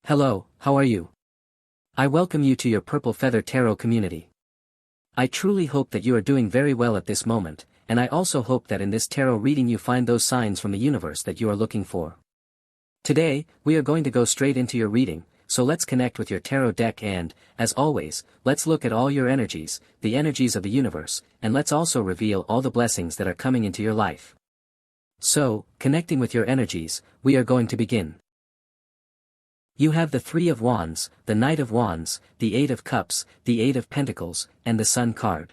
Hello, how are you? I welcome you to your Purple Feather Tarot community. I truly hope that you are doing very well at this moment, and I also hope that in this tarot reading you find those signs from the universe that you are looking for. Today, we are going to go straight into your reading, so let's connect with your tarot deck and, as always, let's look at all your energies, the energies of the universe, and let's also reveal all the blessings that are coming into your life. So, connecting with your energies, we are going to begin. You have the Three of Wands, the Knight of Wands, the Eight of Cups, the Eight of Pentacles, and the Sun card.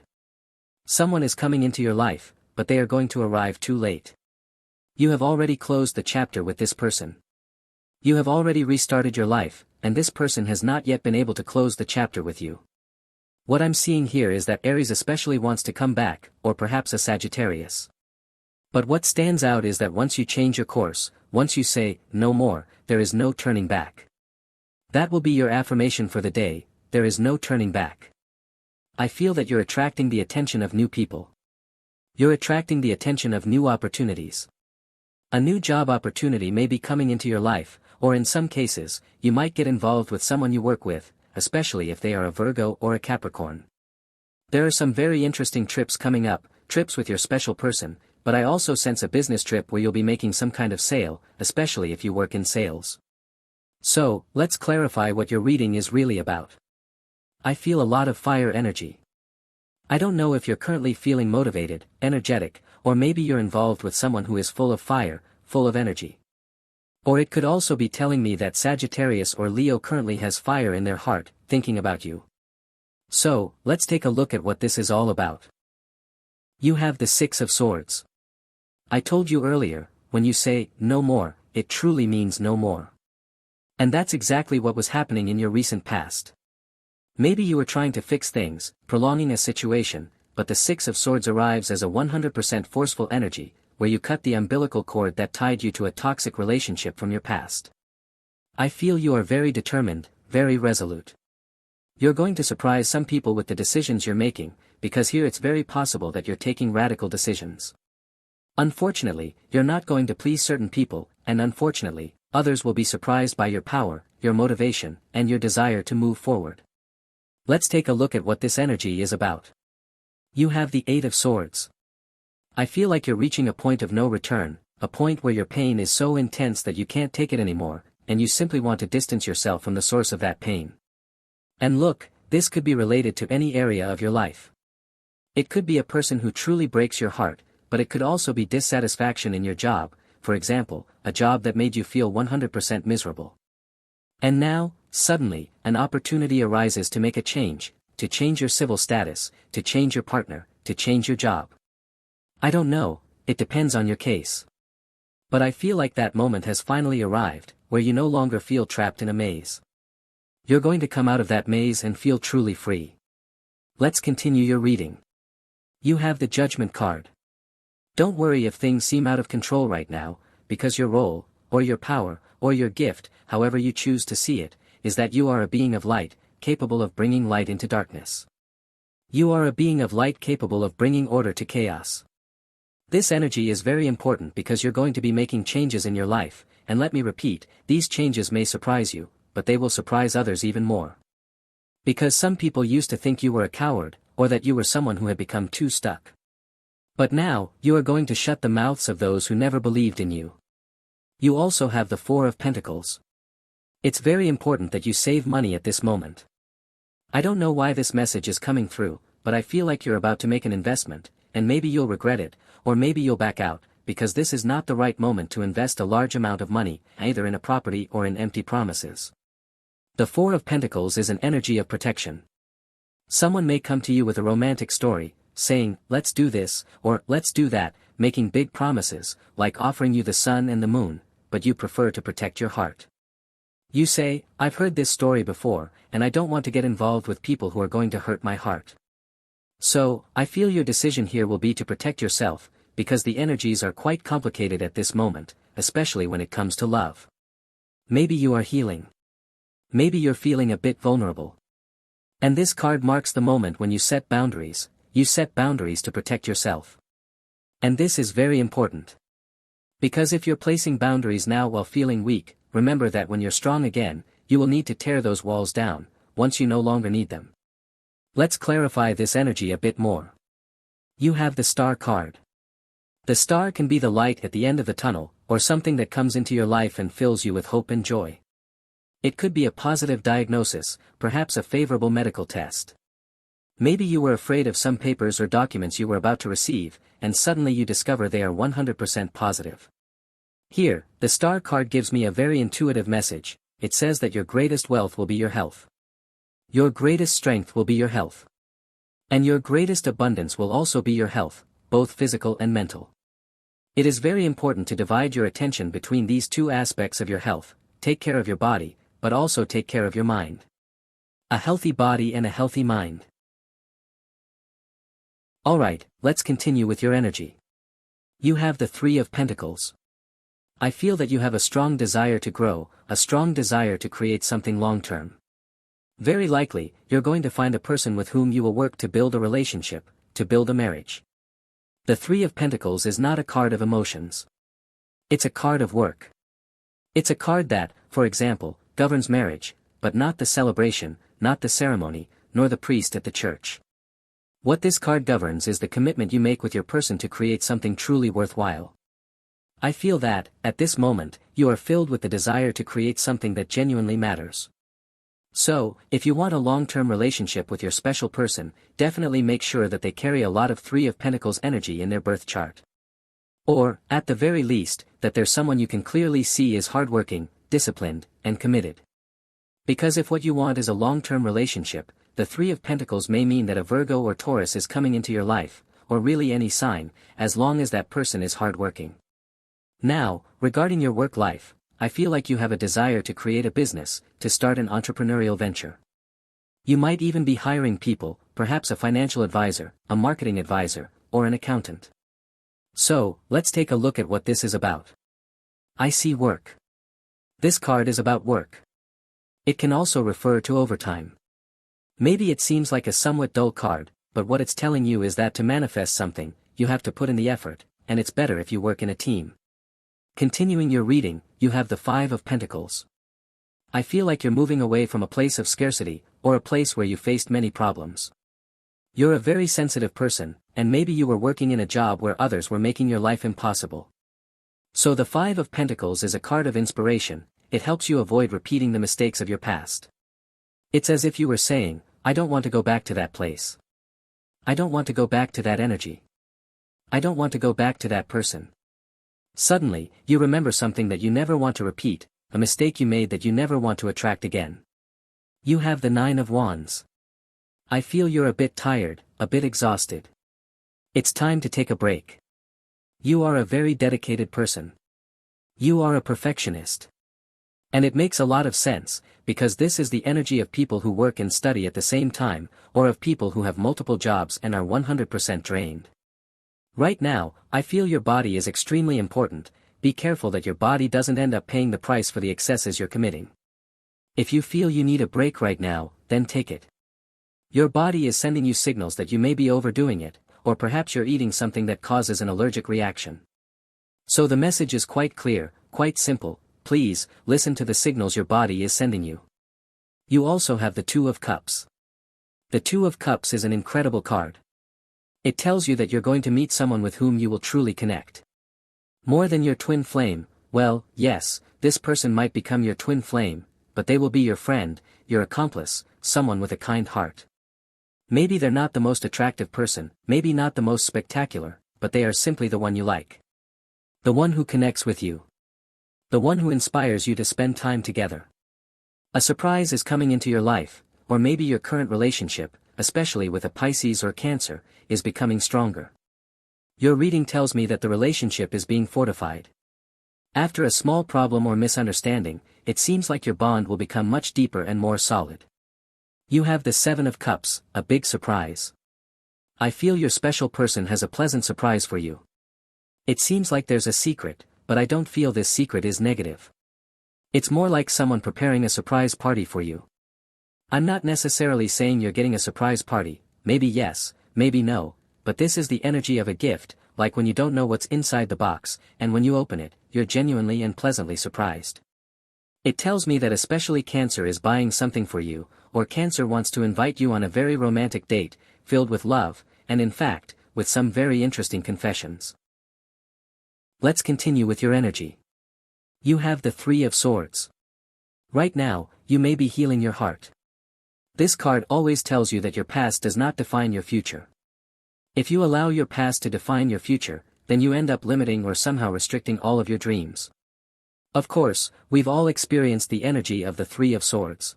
Someone is coming into your life, but they are going to arrive too late. You have already closed the chapter with this person. You have already restarted your life, and this person has not yet been able to close the chapter with you. What I'm seeing here is that Aries especially wants to come back, or perhaps a Sagittarius. But what stands out is that once you change your course, once you say, no more, there is no turning back. That will be your affirmation for the day, there is no turning back. I feel that you're attracting the attention of new people. You're attracting the attention of new opportunities. A new job opportunity may be coming into your life, or in some cases, you might get involved with someone you work with, especially if they are a Virgo or a Capricorn. There are some very interesting trips coming up, trips with your special person, but I also sense a business trip where you'll be making some kind of sale, especially if you work in sales. So, let's clarify what your reading is really about. I feel a lot of fire energy. I don't know if you're currently feeling motivated, energetic, or maybe you're involved with someone who is full of fire, full of energy. Or it could also be telling me that Sagittarius or Leo currently has fire in their heart, thinking about you. So, let's take a look at what this is all about. You have the Six of Swords. I told you earlier, when you say, no more, it truly means no more. And that's exactly what was happening in your recent past. Maybe you were trying to fix things, prolonging a situation, but the Six of Swords arrives as a 100% forceful energy, where you cut the umbilical cord that tied you to a toxic relationship from your past. I feel you are very determined, very resolute. You're going to surprise some people with the decisions you're making, because here it's very possible that you're taking radical decisions. Unfortunately, you're not going to please certain people, and unfortunately, others will be surprised by your power, your motivation, and your desire to move forward. Let's take a look at what this energy is about. You have the Eight of Swords. I feel like you're reaching a point of no return, a point where your pain is so intense that you can't take it anymore, and you simply want to distance yourself from the source of that pain. And look, this could be related to any area of your life. It could be a person who truly breaks your heart, but it could also be dissatisfaction in your job, for example, a job that made you feel 100% miserable. And now, suddenly, an opportunity arises to make a change, to change your civil status, to change your partner, to change your job. I don't know, it depends on your case. But I feel like that moment has finally arrived, where you no longer feel trapped in a maze. You're going to come out of that maze and feel truly free. Let's continue your reading. You have the Judgment card. Don't worry if things seem out of control right now, because your role, or your power, or your gift, however you choose to see it, is that you are a being of light, capable of bringing light into darkness. You are a being of light capable of bringing order to chaos. This energy is very important because you're going to be making changes in your life, and let me repeat, these changes may surprise you, but they will surprise others even more. Because some people used to think you were a coward, or that you were someone who had become too stuck. But now, you are going to shut the mouths of those who never believed in you. You also have the Four of Pentacles. It's very important that you save money at this moment. I don't know why this message is coming through, but I feel like you're about to make an investment, and maybe you'll regret it, or maybe you'll back out, because this is not the right moment to invest a large amount of money, either in a property or in empty promises. The Four of Pentacles is an energy of protection. Someone may come to you with a romantic story, saying, let's do this, or let's do that, making big promises, like offering you the sun and the moon, but you prefer to protect your heart. You say, I've heard this story before, and I don't want to get involved with people who are going to hurt my heart. So, I feel your decision here will be to protect yourself, because the energies are quite complicated at this moment, especially when it comes to love. Maybe you are healing. Maybe you're feeling a bit vulnerable. And this card marks the moment when you set boundaries. You set boundaries to protect yourself. And this is very important. Because if you're placing boundaries now while feeling weak, remember that when you're strong again, you will need to tear those walls down, once you no longer need them. Let's clarify this energy a bit more. You have the Star card. The star can be the light at the end of the tunnel, or something that comes into your life and fills you with hope and joy. It could be a positive diagnosis, perhaps a favorable medical test. Maybe you were afraid of some papers or documents you were about to receive, and suddenly you discover they are 100% positive. Here, the Star card gives me a very intuitive message. It says that your greatest wealth will be your health. Your greatest strength will be your health. And your greatest abundance will also be your health, both physical and mental. It is very important to divide your attention between these two aspects of your health. Take care of your body, but also take care of your mind. A healthy body and a healthy mind. Alright, let's continue with your energy. You have the Three of Pentacles. I feel that you have a strong desire to grow, a strong desire to create something long-term. Very likely, you're going to find a person with whom you will work to build a relationship, to build a marriage. The Three of Pentacles is not a card of emotions. It's a card of work. It's a card that, for example, governs marriage, but not the celebration, not the ceremony, nor the priest at the church. What this card governs is the commitment you make with your person to create something truly worthwhile. I feel that, at this moment, you are filled with the desire to create something that genuinely matters. So, if you want a long-term relationship with your special person, definitely make sure that they carry a lot of Three of Pentacles energy in their birth chart. Or, at the very least, that they're someone you can clearly see is hardworking, disciplined, and committed. Because if what you want is a long-term relationship, the Three of Pentacles may mean that a Virgo or Taurus is coming into your life, or really any sign, as long as that person is hardworking. Now, regarding your work life, I feel like you have a desire to create a business, to start an entrepreneurial venture. You might even be hiring people, perhaps a financial advisor, a marketing advisor, or an accountant. So, let's take a look at what this is about. I see work. This card is about work. It can also refer to overtime. Maybe it seems like a somewhat dull card, but what it's telling you is that to manifest something, you have to put in the effort, and it's better if you work in a team. Continuing your reading, you have the Five of Pentacles. I feel like you're moving away from a place of scarcity, or a place where you faced many problems. You're a very sensitive person, and maybe you were working in a job where others were making your life impossible. So the Five of Pentacles is a card of inspiration. It helps you avoid repeating the mistakes of your past. It's as if you were saying, I don't want to go back to that place. I don't want to go back to that energy. I don't want to go back to that person. Suddenly, you remember something that you never want to repeat, a mistake you made that you never want to attract again. You have the Nine of Wands. I feel you're a bit tired, a bit exhausted. It's time to take a break. You are a very dedicated person. You are a perfectionist. And it makes a lot of sense, because this is the energy of people who work and study at the same time, or of people who have multiple jobs and are 100% drained. Right now, I feel your body is extremely important. Be careful that your body doesn't end up paying the price for the excesses you're committing. If you feel you need a break right now, then take it. Your body is sending you signals that you may be overdoing it, or perhaps you're eating something that causes an allergic reaction. So the message is quite clear, quite simple. Please, listen to the signals your body is sending you. You also have the Two of Cups. The Two of Cups is an incredible card. It tells you that you're going to meet someone with whom you will truly connect. More than your twin flame, well, yes, this person might become your twin flame, but they will be your friend, your accomplice, someone with a kind heart. Maybe they're not the most attractive person, maybe not the most spectacular, but they are simply the one you like. The one who connects with you. The one who inspires you to spend time together. A surprise is coming into your life, or maybe your current relationship, especially with a Pisces or Cancer, is becoming stronger. Your reading tells me that the relationship is being fortified. After a small problem or misunderstanding, it seems like your bond will become much deeper and more solid. You have the Seven of Cups, a big surprise. I feel your special person has a pleasant surprise for you. It seems like there's a secret, but I don't feel this secret is negative. It's more like someone preparing a surprise party for you. I'm not necessarily saying you're getting a surprise party, maybe yes, maybe no, but this is the energy of a gift, like when you don't know what's inside the box, and when you open it, you're genuinely and pleasantly surprised. It tells me that especially Cancer is buying something for you, or Cancer wants to invite you on a very romantic date, filled with love, and in fact, with some very interesting confessions. Let's continue with your energy. You have the Three of Swords. Right now, you may be healing your heart. This card always tells you that your past does not define your future. If you allow your past to define your future, then you end up limiting or somehow restricting all of your dreams. Of course, we've all experienced the energy of the Three of Swords.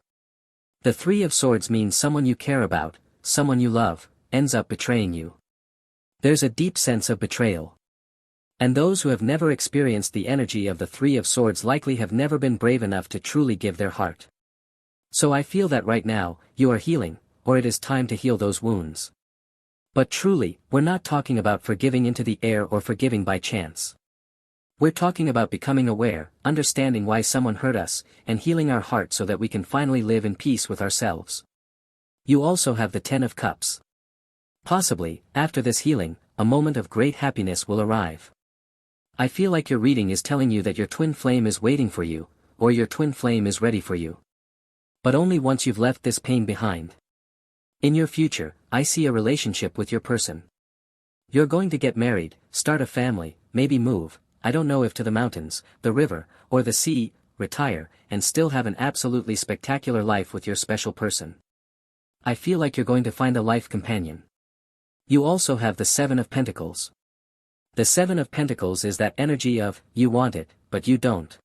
The Three of Swords means someone you care about, someone you love, ends up betraying you. There's a deep sense of betrayal. And those who have never experienced the energy of the Three of Swords likely have never been brave enough to truly give their heart. So I feel that right now, you are healing, or it is time to heal those wounds. But truly, we're not talking about forgiving into the air or forgiving by chance. We're talking about becoming aware, understanding why someone hurt us, and healing our heart so that we can finally live in peace with ourselves. You also have the Ten of Cups. Possibly, after this healing, a moment of great happiness will arrive. I feel like your reading is telling you that your twin flame is waiting for you, or your twin flame is ready for you. But only once you've left this pain behind. In your future, I see a relationship with your person. You're going to get married, start a family, maybe move, I don't know if to the mountains, the river, or the sea, retire, and still have an absolutely spectacular life with your special person. I feel like you're going to find a life companion. You also have the Seven of Pentacles. The Seven of Pentacles is that energy of, you want it, but you don't.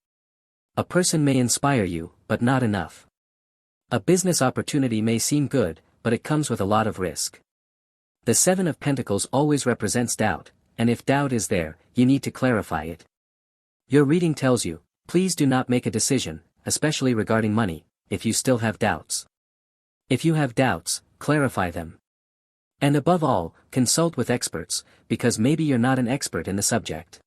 A person may inspire you, but not enough. A business opportunity may seem good, but it comes with a lot of risk. The Seven of Pentacles always represents doubt, and if doubt is there, you need to clarify it. Your reading tells you, please do not make a decision, especially regarding money, if you still have doubts. If you have doubts, clarify them. And above all, consult with experts, because maybe you're not an expert in the subject.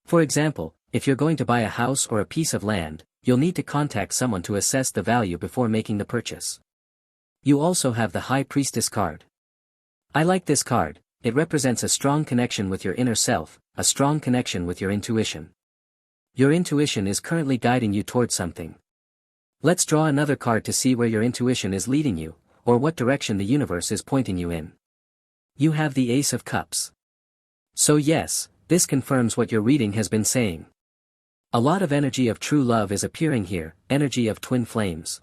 For example, if you're going to buy a house or a piece of land, you'll need to contact someone to assess the value before making the purchase. You also have the High Priestess card. I like this card. It represents a strong connection with your inner self, a strong connection with your intuition. Your intuition is currently guiding you towards something. Let's draw another card to see where your intuition is leading you, or what direction the universe is pointing you in. You have the Ace of Cups. So yes, this confirms what your reading has been saying. A lot of energy of true love is appearing here, energy of twin flames.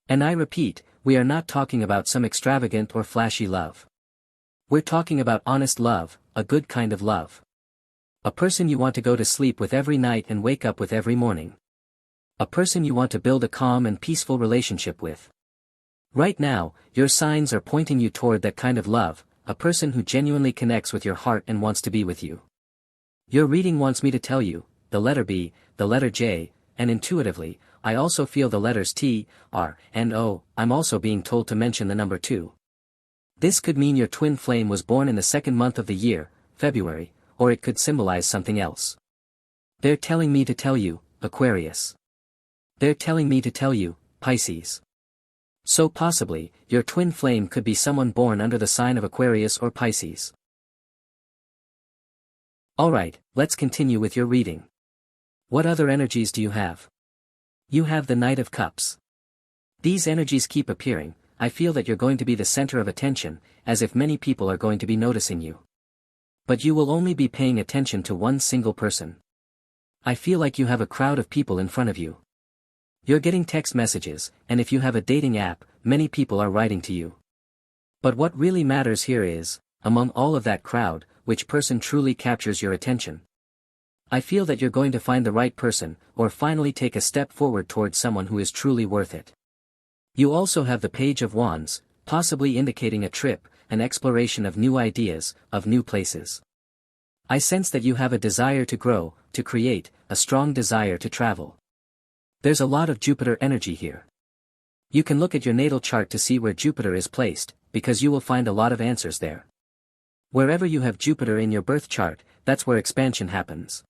And I repeat, we are not talking about some extravagant or flashy love. We're talking about honest love, a good kind of love. A person you want to go to sleep with every night and wake up with every morning. A person you want to build a calm and peaceful relationship with. Right now, your signs are pointing you toward that kind of love, a person who genuinely connects with your heart and wants to be with you. Your reading wants me to tell you, the letter B, the letter J, and intuitively, I also feel the letters T, R, and O. I'm also being told to mention the number 2. This could mean your twin flame was born in the second month of the year, February, or it could symbolize something else. They're telling me to tell you, Aquarius. They're telling me to tell you, Pisces. So possibly, your twin flame could be someone born under the sign of Aquarius or Pisces. Alright, let's continue with your reading. What other energies do you have? You have the Knight of Cups. These energies keep appearing. I feel that you're going to be the center of attention, as if many people are going to be noticing you. But you will only be paying attention to one single person. I feel like you have a crowd of people in front of you. You're getting text messages, and if you have a dating app, many people are writing to you. But what really matters here is, among all of that crowd, which person truly captures your attention. I feel that you're going to find the right person, or finally take a step forward towards someone who is truly worth it. You also have the Page of Wands, possibly indicating a trip, an exploration of new ideas, of new places. I sense that you have a desire to grow, to create, a strong desire to travel. There's a lot of Jupiter energy here. You can look at your natal chart to see where Jupiter is placed, because you will find a lot of answers there. Wherever you have Jupiter in your birth chart, that's where expansion happens.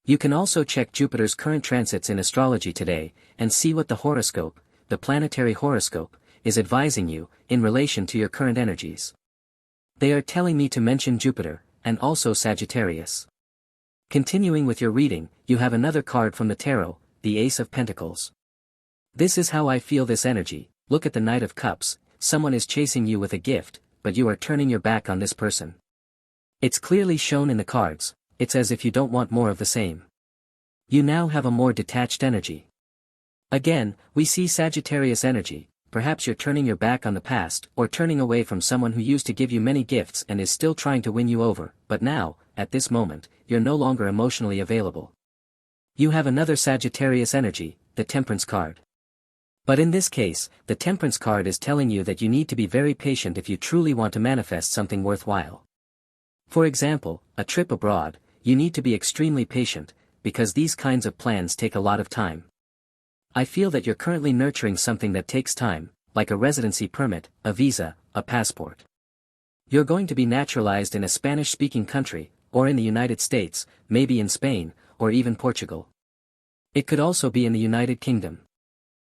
You can also check Jupiter's current transits in astrology today, and see what the horoscope, the planetary horoscope, is advising you, in relation to your current energies. They are telling me to mention Jupiter, and also Sagittarius. Continuing with your reading, you have another card from the tarot, the Ace of Pentacles. This is how I feel this energy. Look at the Knight of Cups. Someone is chasing you with a gift, but you are turning your back on this person. It's clearly shown in the cards. It's as if you don't want more of the same. You now have a more detached energy. Again, we see Sagittarius energy. Perhaps you're turning your back on the past, or turning away from someone who used to give you many gifts and is still trying to win you over, but now, at this moment, you're no longer emotionally available. You have another Sagittarius energy, the Temperance card. But in this case, the Temperance card is telling you that you need to be very patient if you truly want to manifest something worthwhile. For example, a trip abroad, you need to be extremely patient, because these kinds of plans take a lot of time. I feel that you're currently nurturing something that takes time, like a residency permit, a visa, a passport. You're going to be naturalized in a Spanish-speaking country, or in the United States, maybe in Spain, or even Portugal. It could also be in the United Kingdom.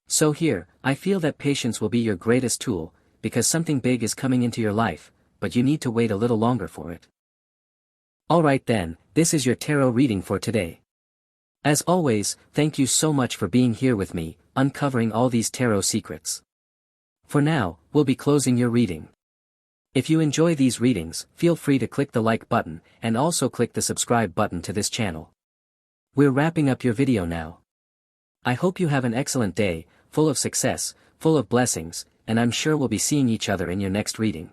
So here, I feel that patience will be your greatest tool, because something big is coming into your life, but you need to wait a little longer for it. Alright then, this is your tarot reading for today. As always, thank you so much for being here with me, uncovering all these tarot secrets. For now, we'll be closing your reading. If you enjoy these readings, feel free to click the like button, and also click the subscribe button to this channel. We're wrapping up your video now. I hope you have an excellent day, full of success, full of blessings, and I'm sure we'll be seeing each other in your next reading.